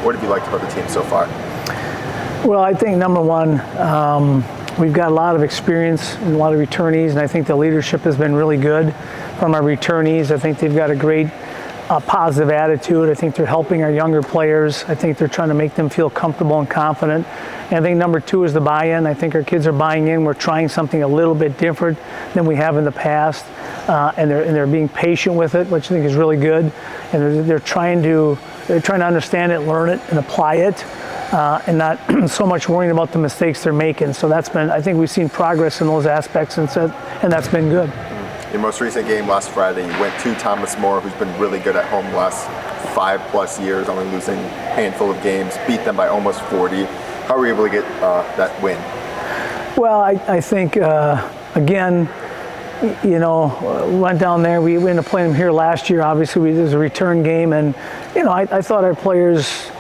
What have you liked about the team so far? Well, I think number one, we've got a lot of experience and a lot of returnees, and I think the leadership has been really good from our returnees. I think they've got a great positive attitude. I think they're helping our younger players. I think they're trying to make them feel comfortable and confident. And I think number two is the buy-in. I think our kids are buying in. We're trying something a little bit different than we have in the past, and they're being patient with it, which I think is really good. And they're trying to understand it, learn it, and apply it. And not so much worrying about the mistakes they're making. So I think we've seen progress in those aspects, and that's been good. Your most recent game last Friday, you went to Thomas More, who's been really good at home the last 5+ years, only losing a handful of games, beat them by almost 40. How were you able to get that win? Well, I think, again, went down there. We ended up playing them here last year. Obviously, it was a return game, and, I thought our players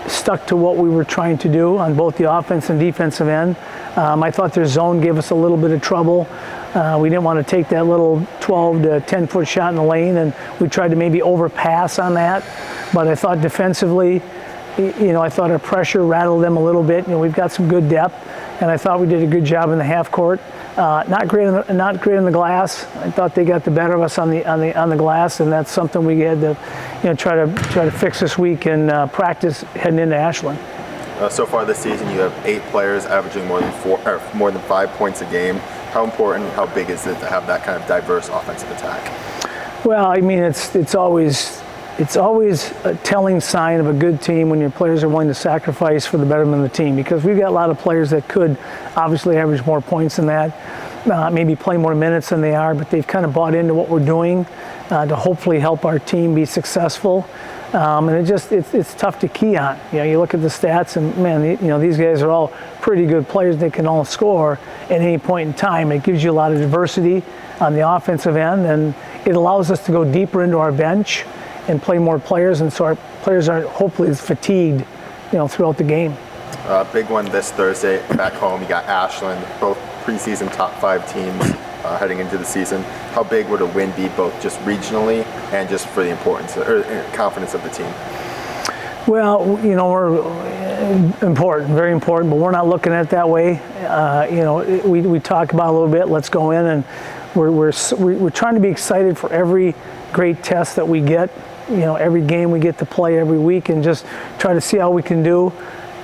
stuck to what we were trying to do on both the offense and defensive end. I thought their zone gave us a little bit of trouble. We didn't want to take that little 12 to 10-foot shot in the lane, and we tried to maybe overpass on that. But I thought defensively, I thought our pressure rattled them a little bit. We've got some good depth, and I thought we did a good job in the half court. Not great on the glass. I thought they got the better of us on the glass, and that's something we had to try to fix this week and practice heading into Ashland. So far this season, you have 8 players averaging more than 5 points a game. How important, how big is it to have that kind of diverse offensive attack? Well, I mean, it's always a telling sign of a good team when your players are willing to sacrifice for the betterment of the team, because we've got a lot of players that could obviously average more points than that, maybe play more minutes than they are, but they've kind of bought into what we're doing to hopefully help our team be successful. And it's tough to key on. You look at the stats, and man, these guys are all pretty good players. They can all score at any point in time. It gives you a lot of diversity on the offensive end, and it allows us to go deeper into our bench and play more players, and so our players aren't hopefully as fatigued, throughout the game. Big one this Thursday back home. You got Ashland, both preseason top 5 teams heading into the season. How big would a win be, both just regionally and just for the importance or confidence of the team? Well, we're important, very important, but we're not looking at it that way. We talk about it a little bit. Let's go in, and we're trying to be excited for every great test that we get. Every game we get to play every week, and just try to see how we can do.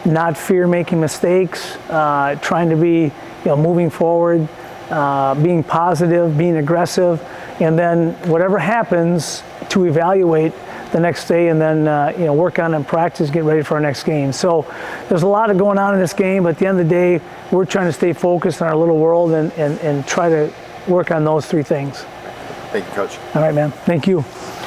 Not fear making mistakes. Trying to be, moving forward, being positive, being aggressive, and then whatever happens, to evaluate the next day, and then work on and practice, get ready for our next game. So there's a lot going on in this game, but at the end of the day, we're trying to stay focused in our little world and try to work on those 3 things. Thank you, Coach. All right, man. Thank you.